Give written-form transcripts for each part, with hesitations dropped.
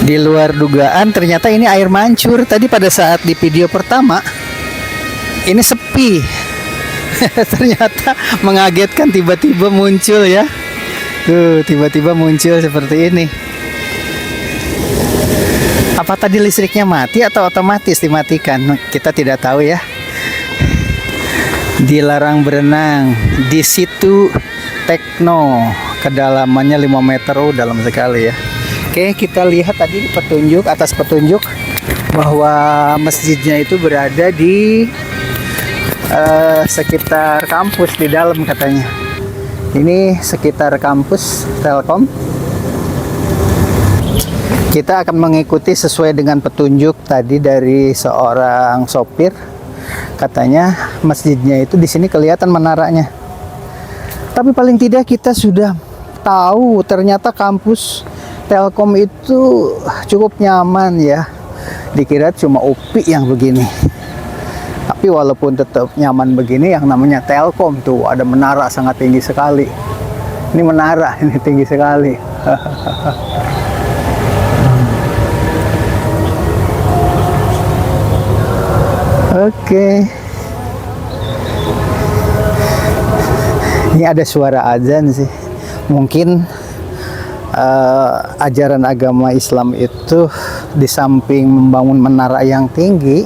Di luar dugaan ternyata ini air mancur. Tadi pada saat di video pertama ini sepi. Ternyata mengagetkan, tiba-tiba muncul ya. Tuh, tiba-tiba muncul seperti ini. Apa tadi listriknya mati atau otomatis dimatikan? Kita tidak tahu ya. Dilarang berenang di situ Tekno, kedalamannya 5 meter. Oh, dalam sekali ya. Oke, kita lihat tadi petunjuk, atas petunjuk bahwa masjidnya itu berada di sekitar kampus di dalam katanya. Ini sekitar kampus Telkom. Kita akan mengikuti sesuai dengan petunjuk tadi dari seorang sopir. Katanya masjidnya itu di sini kelihatan menaranya. Tapi paling tidak kita sudah tahu ternyata kampus Telkom itu cukup nyaman ya. Dikira cuma UPI yang begini. Tapi walaupun tetap nyaman begini, yang namanya Telkom tuh ada menara sangat tinggi sekali. Ini menara ini tinggi sekali. Oke. Ini ada suara azan sih. Mungkin ajaran agama Islam itu di samping membangun menara yang tinggi,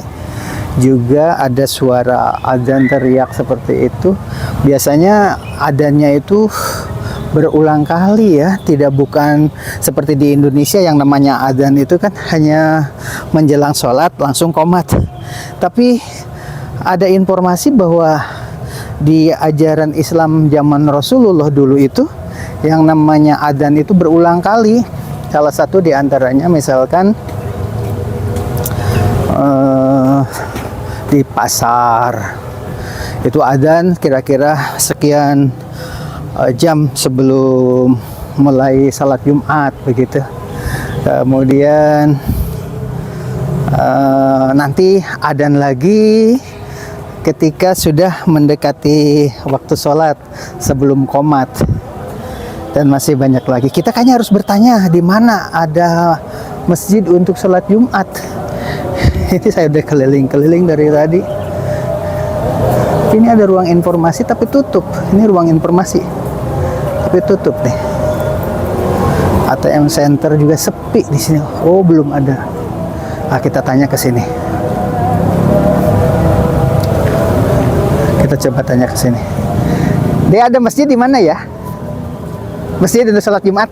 juga ada suara azan teriak seperti itu. Biasanya adanya itu berulang kali ya, bukan seperti di Indonesia yang namanya azan itu kan hanya menjelang sholat langsung qomat. Tapi ada informasi bahwa di ajaran Islam zaman Rasulullah dulu itu yang namanya adzan itu berulang kali. Salah satu diantaranya misalkan di pasar itu adzan kira-kira sekian jam sebelum mulai salat Jumat begitu. Kemudian nanti adzan lagi ketika sudah mendekati waktu sholat sebelum qomat. Dan masih banyak lagi. Kita kayaknya harus bertanya di mana ada masjid untuk sholat Jumat. Ini saya udah keliling-keliling dari tadi. Ini ada ruang informasi tapi tutup. Ini ruang informasi tapi tutup nih. ATM Center juga sepi di sini. Oh, belum ada. Nah, kita tanya ke sini. Kita coba tanya ke sini. Dia ada masjid di mana ya? Masjid untuk salat Jumat.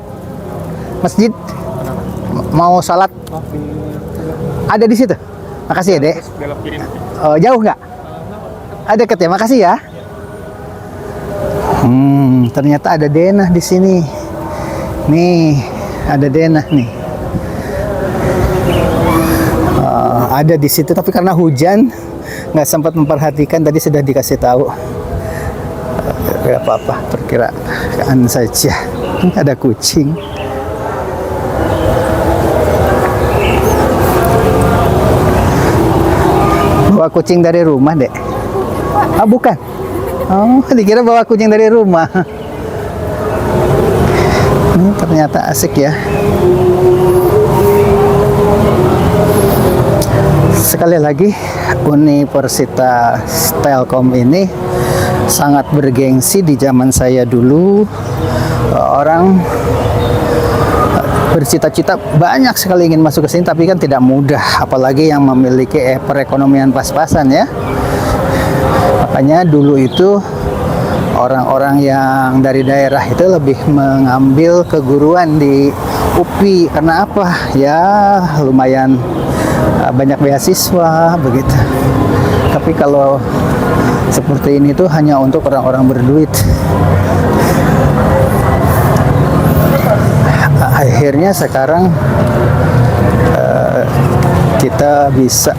Masjid mau salat ada di situ. Makasih ya, Dek. Oh, jauh nggak? Ada deket ya. Makasih ya. Ternyata ada denah di sini. Nih, ada denah nih. Ada di situ tapi karena hujan nggak sempat memperhatikan, tadi sudah dikasih tahu. Tidak apa-apa, perkiraan saja. Ada kucing. Bawa kucing dari rumah, Dek? Ah, bukan. Oh, dikira bawa kucing dari rumah. Ini ternyata asik ya. Sekali lagi, Universitas Telkom ini sangat bergengsi. Di zaman saya dulu orang bercita-cita banyak sekali ingin masuk ke sini, tapi kan tidak mudah, apalagi yang memiliki perekonomian pas-pasan ya. Makanya dulu itu orang-orang yang dari daerah itu lebih mengambil keguruan di UPI. Karena apa? Ya lumayan banyak beasiswa begitu. Tapi kalau seperti ini tuh hanya untuk orang-orang berduit. Akhirnya sekarang kita bisa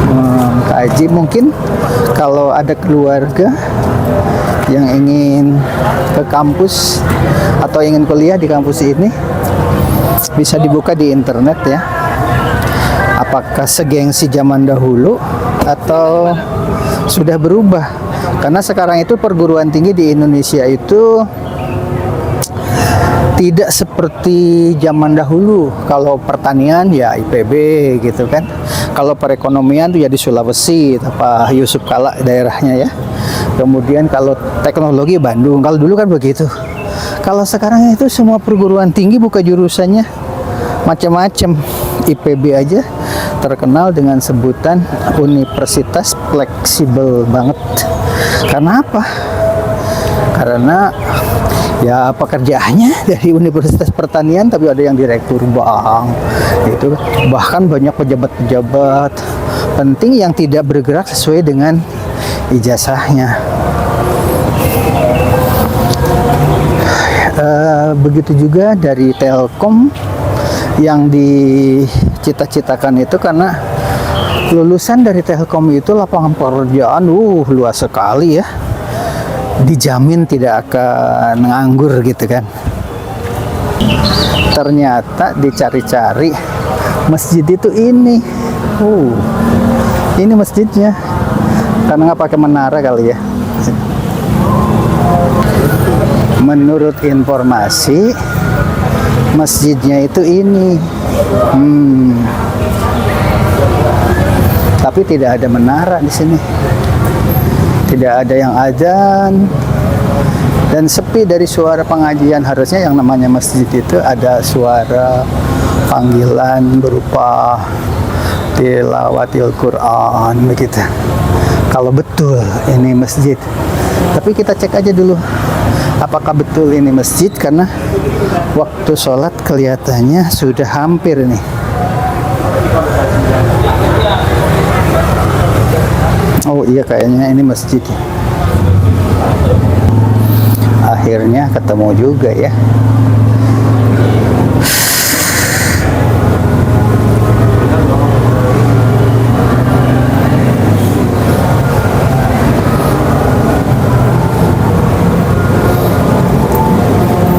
mengkaji, mungkin kalau ada keluarga yang ingin ke kampus atau ingin kuliah di kampus ini, bisa dibuka di internet ya. Apakah segengsi zaman dahulu atau sudah berubah? Karena sekarang itu perguruan tinggi di Indonesia itu tidak seperti zaman dahulu. Kalau pertanian ya IPB gitu kan. Kalau perekonomian tuh ya di Sulawesi, apa Yusuf Kala daerahnya ya. Kemudian kalau teknologi Bandung. Kalau dulu kan begitu. Kalau sekarang itu semua perguruan tinggi buka jurusannya macam-macam. IPB aja terkenal dengan sebutan universitas fleksibel banget. Karena apa? Karena ya pekerjaannya dari Universitas Pertanian, tapi ada yang direktur bank itu, bahkan banyak pejabat-pejabat penting yang tidak bergerak sesuai dengan ijazahnya. Begitu juga dari Telkom yang dicita-citakan itu, karena lulusan dari Telkom itu lapangan pekerjaan luas sekali ya, dijamin tidak akan nganggur gitu kan. Ternyata dicari-cari masjid itu ini masjidnya, karena nggak pakai menara kali ya. Menurut informasi masjidnya itu ini tapi tidak ada menara di sini, tidak ada yang azan, dan sepi dari suara pengajian. Harusnya yang namanya masjid itu ada suara panggilan berupa tilawatil Quran begitu, kalau betul ini masjid. Tapi kita cek aja dulu apakah betul ini masjid, karena waktu sholat kelihatannya sudah hampir nih. Oh iya, kayaknya ini masjid. Akhirnya ketemu juga ya.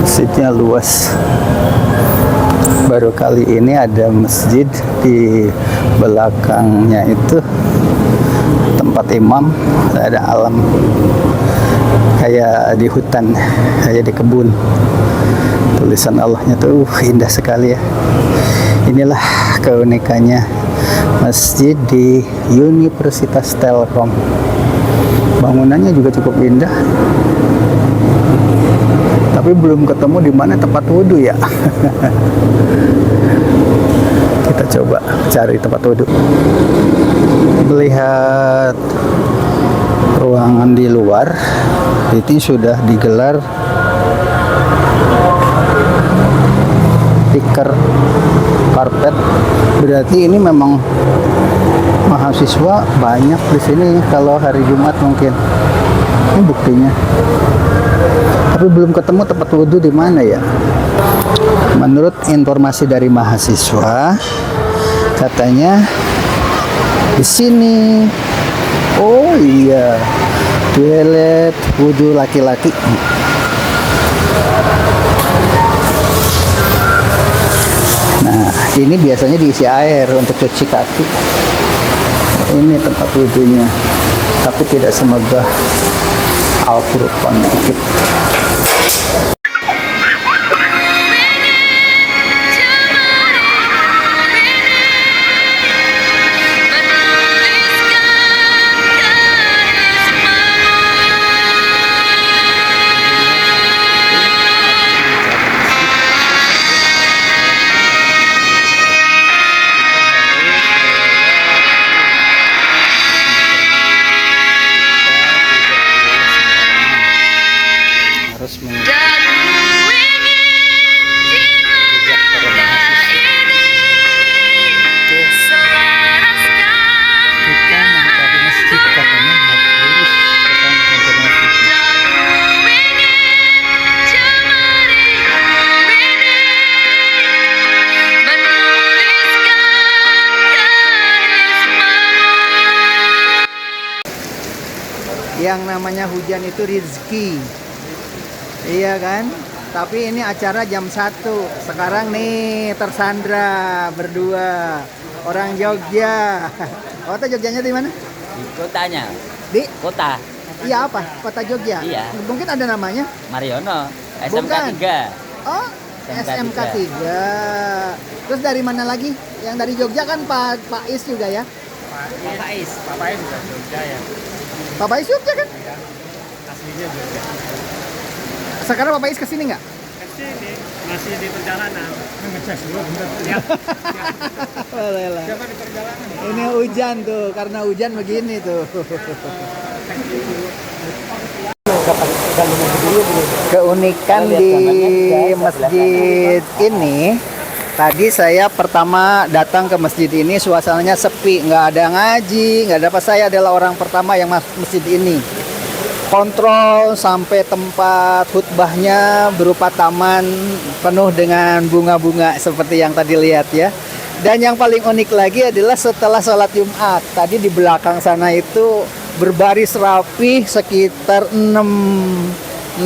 Masjidnya luas. Baru kali ini ada masjid di belakangnya itu tempat imam, ada alam kayak di hutan, kayak di kebun. Tulisan Allahnya tuh indah sekali ya. Inilah keunikannya masjid di Universitas Telkom. Bangunannya juga cukup indah. Tapi belum ketemu di mana tempat wudhu ya. Kita coba cari tempat wudhu. Melihat ruangan di luar, ini sudah digelar tikar karpet. Berarti ini memang mahasiswa banyak di sini kalau hari Jumat mungkin. Ini buktinya. Tapi belum ketemu tempat wudhu di mana ya. Menurut informasi dari mahasiswa, katanya di sini. Oh iya, toilet wudhu laki-laki. Nah, ini biasanya diisi air untuk cuci kaki. Ini tempat wudhunya, tapi tidak semegah Al-Furqan dikit. Yang namanya hujan itu rezeki, iya kan? Tapi ini acara jam 1. Sekarang nih tersandra berdua orang Jogja. Kota Jogjanya di mana? Di kotanya. Di Kota. Iya apa? Kota Jogja. Iya. Mungkin ada namanya? Mariono. SMK Bukan. 3. Oh, SMK 3. Terus dari mana lagi? Yang dari Jogja kan Pak Is juga ya? Pak Faiz juga Jogja ya. Pak Is Jogja kan? Ya, aslinya Jogja. Sekarang Pak Is kesini nggak? Kesini masih di perjalanan. Ngecek dulu bentar. Lihat. Boleh lah. Siapa di perjalanan? Ini hujan tuh, karena hujan begini tuh. Keunikan di masjid ini, tadi saya pertama datang ke masjid ini suasananya sepi, nggak ada ngaji, nggak ada apa. Saya adalah orang pertama yang masuk masjid ini. Kontrol sampai tempat khutbahnya berupa taman penuh dengan bunga-bunga seperti yang tadi lihat ya. Dan yang paling unik lagi adalah setelah sholat Jumat, tadi di belakang sana itu berbaris rapi sekitar 6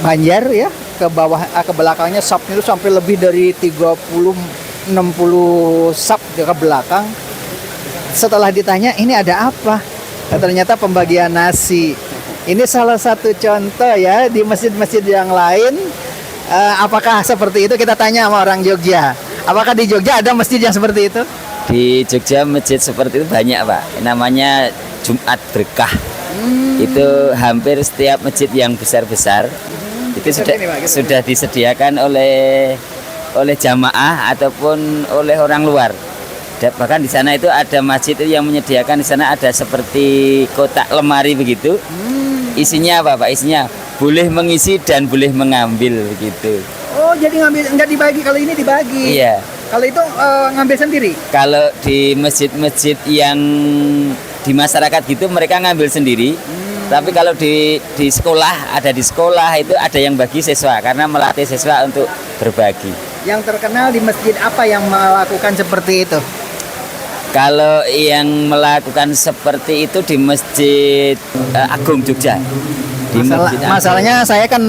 banjar ya, ke bawah ke belakangnya sapnya itu sampai lebih dari 30-60 sap ke belakang. Setelah ditanya ini ada apa? Ternyata pembagian nasi. Ini salah satu contoh ya di masjid-masjid yang lain. Apakah seperti itu? Kita tanya sama orang Jogja. Apakah di Jogja ada masjid yang seperti itu? Di Jogja masjid seperti itu banyak Pak. Namanya Jumat Berkah. Itu hampir setiap masjid yang besar-besar itu sudah disediakan oleh jamaah ataupun oleh orang luar. Bahkan di sana itu ada masjid itu yang menyediakan, di sana ada seperti kotak lemari begitu. Isinya apa Pak? Isinya boleh mengisi dan boleh mengambil begitu. Oh, jadi nggak dibagi, kalau ini dibagi. Iya. Kalau itu ngambil sendiri. Kalau di masjid-masjid yang di masyarakat gitu mereka ngambil sendiri. Tapi kalau di sekolah, ada di sekolah itu ada yang bagi siswa karena melatih siswa untuk berbagi. Yang terkenal di masjid apa yang melakukan seperti itu? Kalau yang melakukan seperti itu di Masjid Agung Jogja. Masalahnya saya kan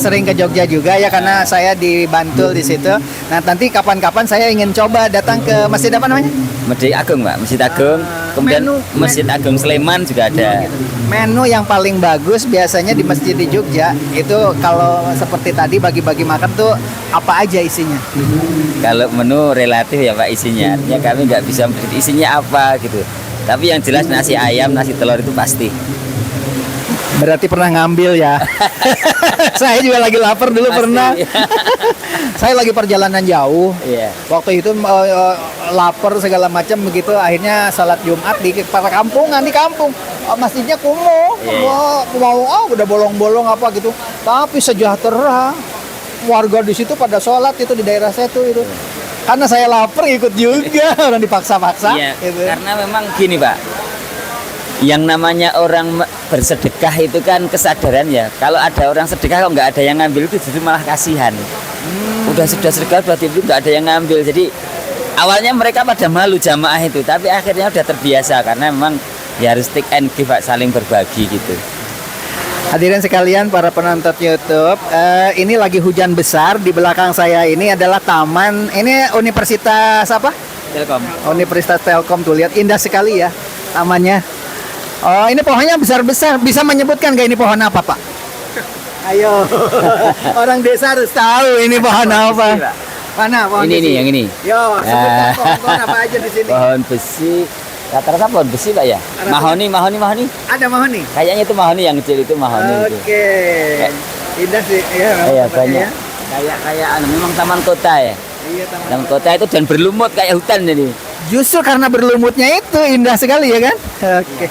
sering ke Jogja juga ya, karena saya di Bantul di situ. Nah, nanti kapan-kapan saya ingin coba datang ke masjid apa namanya? Masjid Agung, Pak. Masjid Agung. Kemudian Masjid Agung Sleman juga ada. Menu yang paling bagus biasanya di masjid di Jogja itu kalau seperti tadi bagi-bagi makan tuh apa aja isinya? Kalau menu relatif ya Pak isinya. Artinya kami nggak bisa memprediksi isinya apa gitu. Tapi yang jelas nasi ayam, nasi telur itu pasti. Berarti pernah ngambil ya. Saya juga lagi lapar dulu. Pasti, pernah. Ya. Saya lagi perjalanan jauh. Yeah. Waktu itu lapar segala macam begitu. Akhirnya salat Jumat di kampungan, di kampung. Masjidnya kumuh. Wow, udah bolong-bolong apa gitu. Tapi sejahtera. Warga di situ pada sholat itu di daerah saya tuh itu. Karena saya lapar ikut juga. Orang dipaksa-paksa. Iya. Gitu. Karena memang gini Pak. Yang namanya orang bersedekah itu kan kesadaran ya. Kalau ada orang sedekah kalau nggak ada yang ngambil itu justru malah kasihan. Sudah sedekah berarti itu nggak ada yang ngambil. Jadi awalnya mereka pada malu jamaah itu, tapi akhirnya udah terbiasa karena memang ya harus take and give, saling berbagi gitu. Hadirin sekalian para penonton YouTube, ini lagi hujan besar. Di belakang saya ini adalah taman. Ini Universitas apa? Telkom. Universitas Telkom tuh, lihat indah sekali ya tamannya. Oh, ini pohonnya besar-besar. Bisa menyebutkan nggak ini pohon apa, Pak? Ayo, orang desa harus tahu ini pohon apa. Mana pohon ini besi? Nih, yang ini. Yo, sebutkan pohon apa aja di sini. Pohon besi. Rata-rata pohon besi Pak ya? Mahoni. Ada mahoni? Kayaknya itu mahoni, yang kecil itu mahoni. Oke. Indah sih. Iya, banyak. Kayak memang taman kota ya. Iya, taman kota itu dan berlumut kayak hutan jadi. Justru karena berlumutnya itu indah sekali ya kan? Oke.